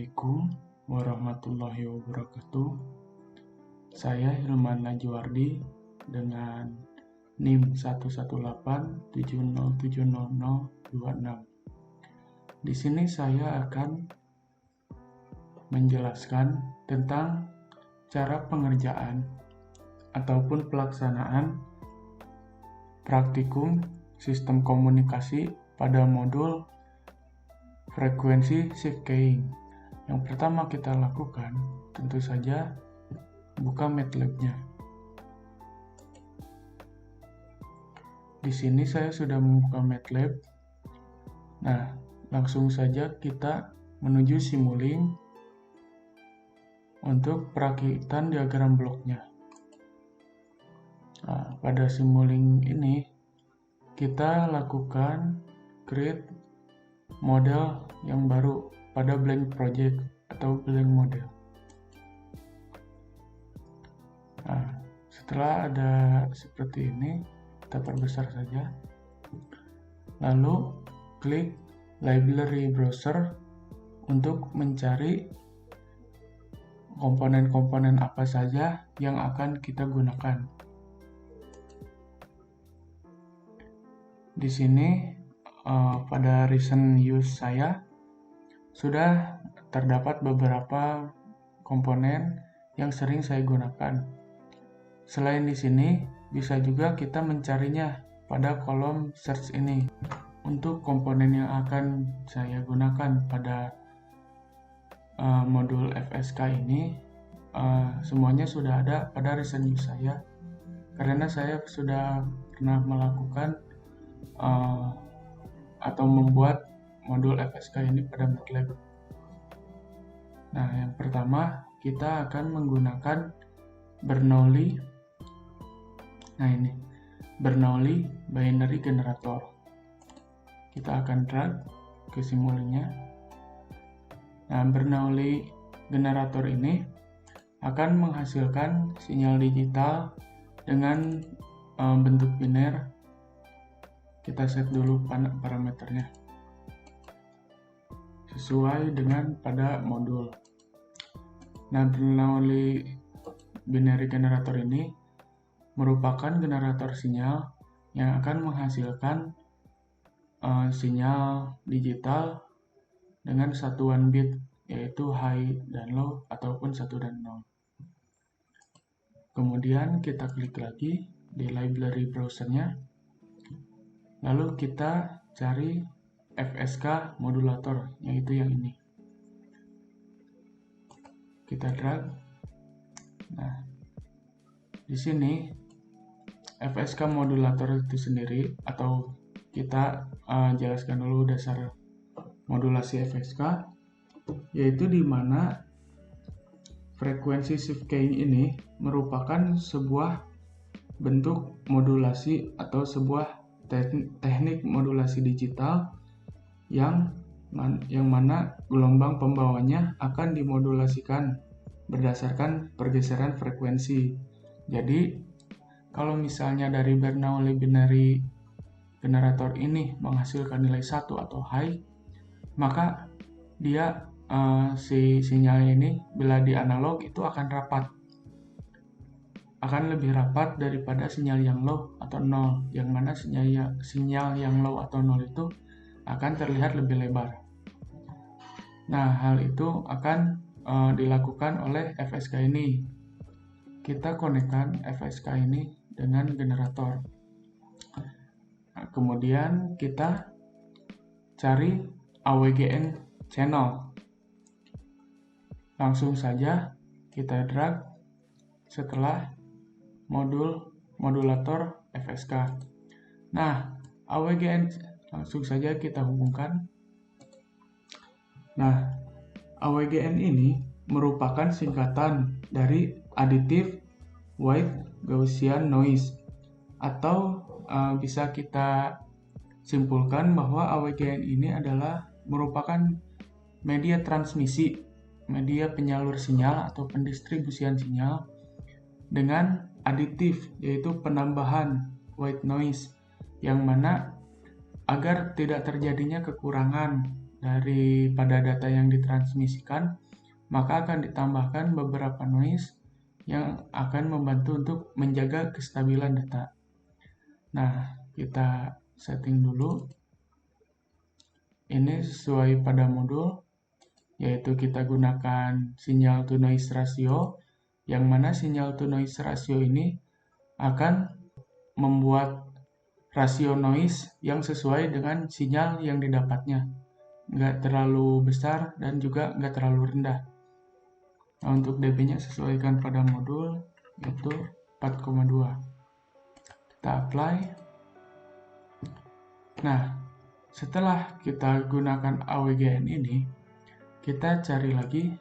Assalamualaikum warahmatullahi wabarakatuh. Saya Hilman Najwardi dengan NIM 11870700026. Di sini saya akan menjelaskan tentang cara pengerjaan ataupun pelaksanaan praktikum sistem komunikasi pada modul frekuensi shift keying. Yang pertama kita lakukan tentu saja buka MATLAB-nya. Di sini saya sudah membuka MATLAB. Nah, langsung saja kita menuju Simulink untuk perakitan diagram bloknya. Nah, pada Simulink ini kita lakukan create model yang baru pada blank project atau blank model. Nah, setelah ada seperti ini, kita perbesar saja. Lalu klik library browser untuk mencari komponen-komponen apa saja yang akan kita gunakan. Di sini pada recent use saya sudah terdapat beberapa komponen yang sering saya gunakan. Selain di sini, bisa juga kita mencarinya pada kolom search ini. Untuk komponen yang akan saya gunakan pada modul FSK ini, semuanya sudah ada pada recent use saya, karena saya sudah pernah melakukan atau membuat modul FSK ini pada MATLAB. Nah, yang pertama kita akan menggunakan Bernoulli. Nah, ini Bernoulli binary generator. Kita akan drag ke Simulink-nya. Nah, Bernoulli generator ini akan menghasilkan sinyal digital dengan bentuk biner. Kita set dulu parameternya sesuai dengan pada modul. Nah, Bernoulli binary generator ini merupakan generator sinyal yang akan menghasilkan sinyal digital dengan satuan bit, yaitu high dan low ataupun 1 dan 0. Kemudian kita klik lagi di library browsernya. Lalu kita cari FSK modulator, yaitu yang ini. Kita drag. Nah, di sini FSK modulator itu sendiri, atau kita jelaskan dulu dasar modulasi FSK, yaitu di mana frekuensi shift keying ini merupakan sebuah bentuk modulasi atau sebuah teknik modulasi digital yang mana gelombang pembawanya akan dimodulasikan berdasarkan pergeseran frekuensi. Jadi, kalau misalnya dari Bernoulli binary generator ini menghasilkan nilai 1 atau high, maka dia si sinyalnya ini bila di analog itu akan rapat. Akan lebih rapat daripada sinyal yang low atau 0, yang mana sinyal yang low atau 0 itu akan terlihat lebih lebar. Nah, hal itu akan dilakukan oleh FSK ini. Kita konekkan FSK ini dengan generator. Nah, kemudian kita cari AWGN channel. Langsung saja kita drag setelah modulator FSK. Nah, AWGN langsung saja kita hubungkan. Nah, AWGN ini merupakan singkatan dari Additive White Gaussian Noise, atau bisa kita simpulkan bahwa AWGN ini adalah merupakan media transmisi, media penyalur sinyal atau pendistribusian sinyal dengan aditif, yaitu penambahan white noise, yang mana agar tidak terjadinya kekurangan daripada data yang ditransmisikan, maka akan ditambahkan beberapa noise yang akan membantu untuk menjaga kestabilan data. Nah, kita setting dulu. Ini sesuai pada modul, yaitu kita gunakan sinyal to noise ratio, yang mana sinyal to noise ratio ini akan membuat rasio noise yang sesuai dengan sinyal yang didapatnya. Nggak terlalu besar dan juga nggak terlalu rendah. Nah, untuk dB-nya sesuaikan pada modul, yaitu 4,2. Kita apply. Nah, setelah kita gunakan AWGN ini, kita cari lagi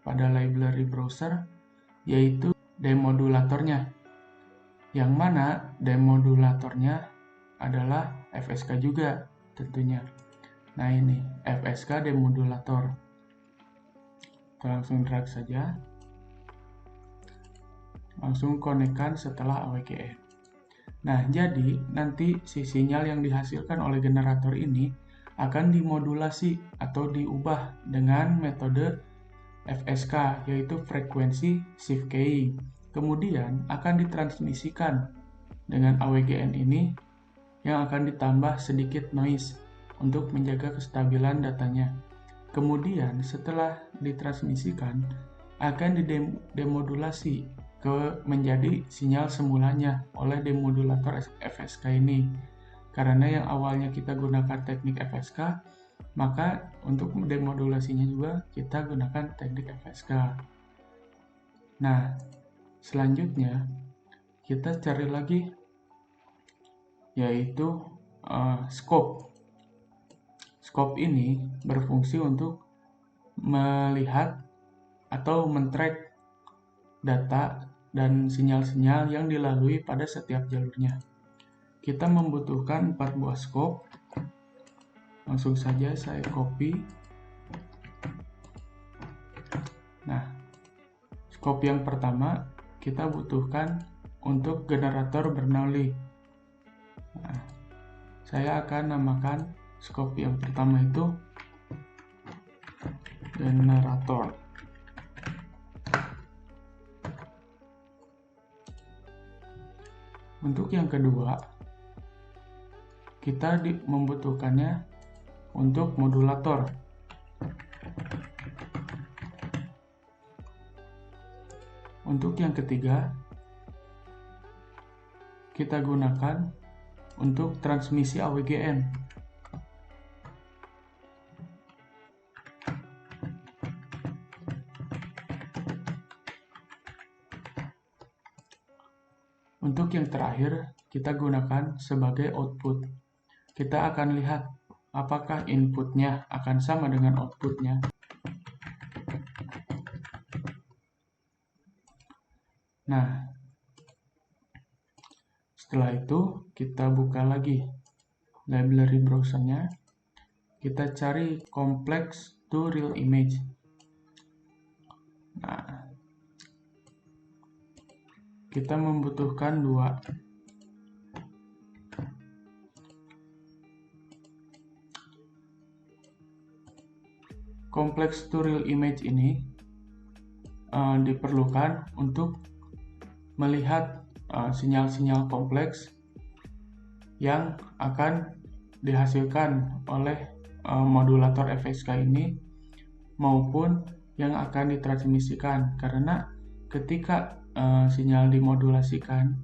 pada library browser, yaitu demodulatornya. Yang mana demodulatornya adalah FSK juga tentunya. Nah ini, FSK demodulator. Kita langsung drag saja. Langsung konekkan setelah AWGN. Nah, jadi nanti si sinyal yang dihasilkan oleh generator ini akan dimodulasi atau diubah dengan metode FSK, yaitu frekuensi shift keying. Kemudian akan ditransmisikan dengan AWGN ini yang akan ditambah sedikit noise untuk menjaga kestabilan datanya. Kemudian setelah ditransmisikan akan didemodulasi menjadi sinyal semulanya oleh demodulator FSK ini. Karena yang awalnya kita gunakan teknik FSK, maka untuk demodulasinya juga kita gunakan teknik FSK. Nah, selanjutnya kita cari lagi, yaitu scope. Scope ini berfungsi untuk melihat atau men-track data dan sinyal-sinyal yang dilalui pada setiap jalurnya. Kita membutuhkan 4 buah scope. Langsung saja saya copy. Nah, scope yang pertama kita butuhkan untuk generator Bernoulli. Nah, saya akan namakan scope yang pertama itu generator. Untuk yang kedua, kita membutuhkannya untuk modulator. Untuk yang ketiga, kita gunakan untuk transmisi AWGN. Untuk yang terakhir, kita gunakan sebagai output. Kita akan lihat apakah inputnya akan sama dengan outputnya. Nah, setelah itu kita buka lagi library browsernya. Kita cari complex to real image. Nah, kita membutuhkan 2. Complex to real image ini diperlukan untuk melihat sinyal-sinyal kompleks yang akan dihasilkan oleh modulator FSK ini maupun yang akan ditransmisikan. Karena ketika sinyal dimodulasikan,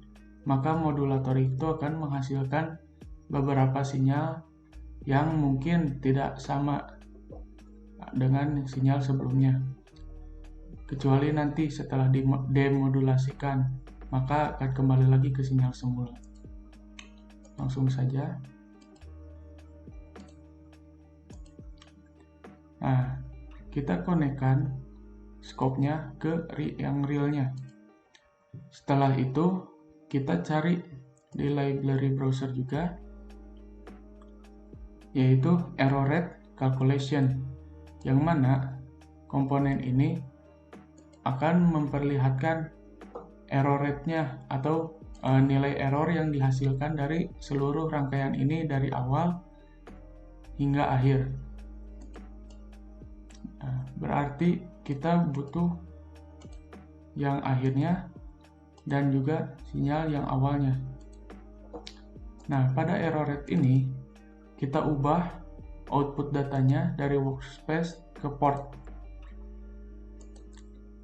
maka modulator itu akan menghasilkan beberapa sinyal yang mungkin tidak sama dengan sinyal sebelumnya. Kecuali nanti setelah demodulasikan, maka akan kembali lagi ke sinyal semula. Langsung saja. Nah, kita konekkan scope-nya ke yang realnya. Setelah itu, kita cari di library browser juga, yaitu error rate calculation, yang mana komponen ini akan memperlihatkan error rate-nya atau nilai error yang dihasilkan dari seluruh rangkaian ini dari awal hingga akhir. Nah, berarti kita butuh yang akhirnya dan juga sinyal yang awalnya. Nah, pada error rate ini kita ubah output datanya dari workspace ke port.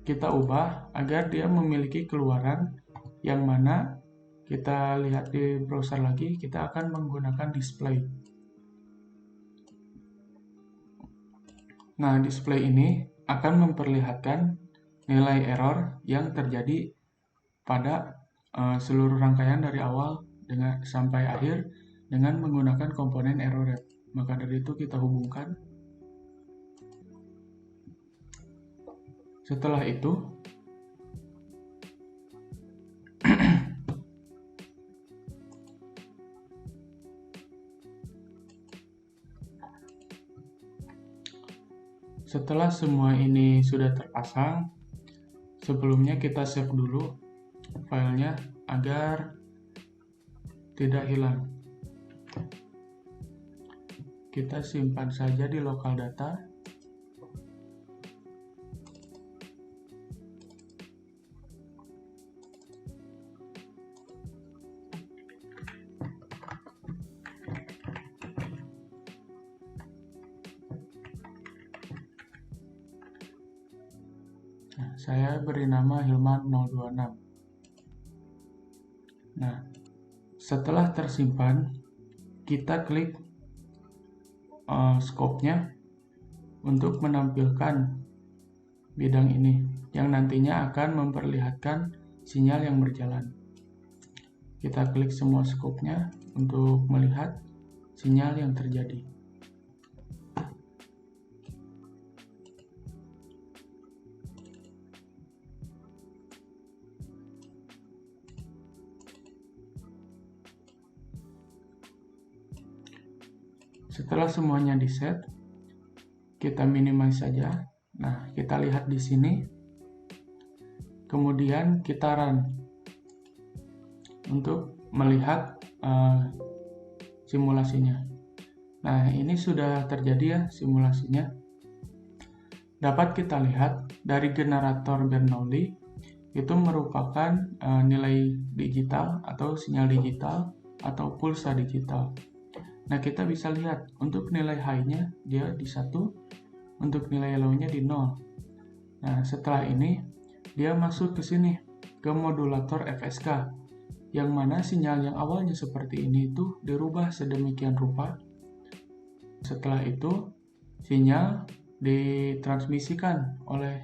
Kita ubah agar dia memiliki keluaran yang mana kita lihat di browser lagi, kita akan menggunakan display. Nah, display ini akan memperlihatkan nilai error yang terjadi pada seluruh rangkaian dari awal sampai akhir dengan menggunakan komponen error rate. Maka dari itu kita hubungkan. Setelah itu setelah semua ini sudah terpasang, sebelumnya kita save dulu filenya agar tidak hilang. Kita simpan saja di lokal data. Nah, saya beri nama Hilman 026. Nah, setelah tersimpan, kita klik scope-nya untuk menampilkan bidang ini yang nantinya akan memperlihatkan sinyal yang berjalan. Kita klik semua scope-nya untuk melihat sinyal yang terjadi. Setelah semuanya di-set, kita minimize saja. Nah, kita lihat di sini. Kemudian kita run untuk melihat simulasinya. Nah, ini sudah terjadi ya simulasinya. Dapat kita lihat dari generator Bernoulli itu merupakan nilai digital atau sinyal digital atau pulsa digital. Nah, kita bisa lihat untuk nilai high-nya dia di 1, untuk nilai low-nya di 0. Nah, setelah ini dia masuk ke sini, ke modulator FSK, yang mana sinyal yang awalnya seperti ini itu dirubah sedemikian rupa. Setelah itu, sinyal ditransmisikan oleh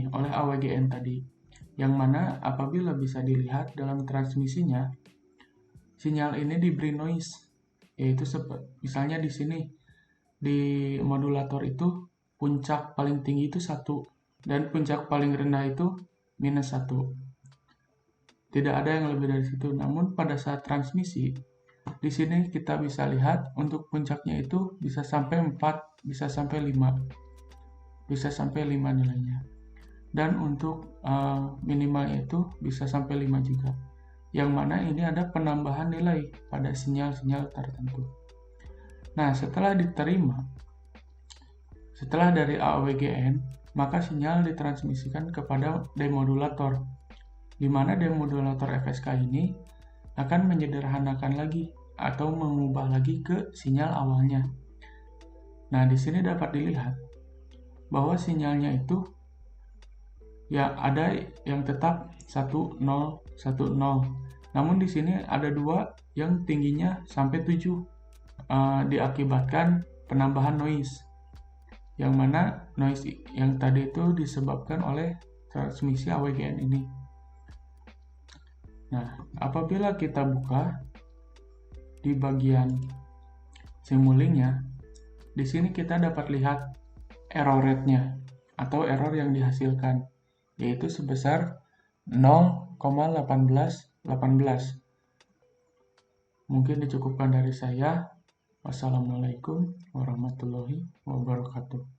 AWGN tadi, yang mana apabila bisa dilihat dalam transmisinya, sinyal ini diberi noise. Yaitu misalnya di sini di modulator itu puncak paling tinggi itu 1 dan puncak paling rendah itu -1. Tidak ada yang lebih dari situ. Namun pada saat transmisi di sini kita bisa lihat untuk puncaknya itu bisa sampai 4, bisa sampai 5. Bisa sampai 5 nilainya. Dan untuk minimalnya itu bisa sampai 5 juga. Yang mana ini ada penambahan nilai pada sinyal-sinyal tertentu. Nah, setelah diterima, setelah dari AWGN, maka sinyal ditransmisikan kepada demodulator, di mana demodulator FSK ini akan menyederhanakan lagi atau mengubah lagi ke sinyal awalnya. Nah, di sini dapat dilihat bahwa sinyalnya itu ya ada yang tetap 1010. Namun di sini ada 2 yang tingginya sampai 7 diakibatkan penambahan noise. Yang mana noise yang tadi itu disebabkan oleh transmisi AWGN ini. Nah, apabila kita buka di bagian simulingnya, di sini kita dapat lihat error rate-nya atau error yang dihasilkan, yaitu sebesar 0,1818. Mungkin dicukupkan dari saya. Wassalamualaikum warahmatullahi wabarakatuh.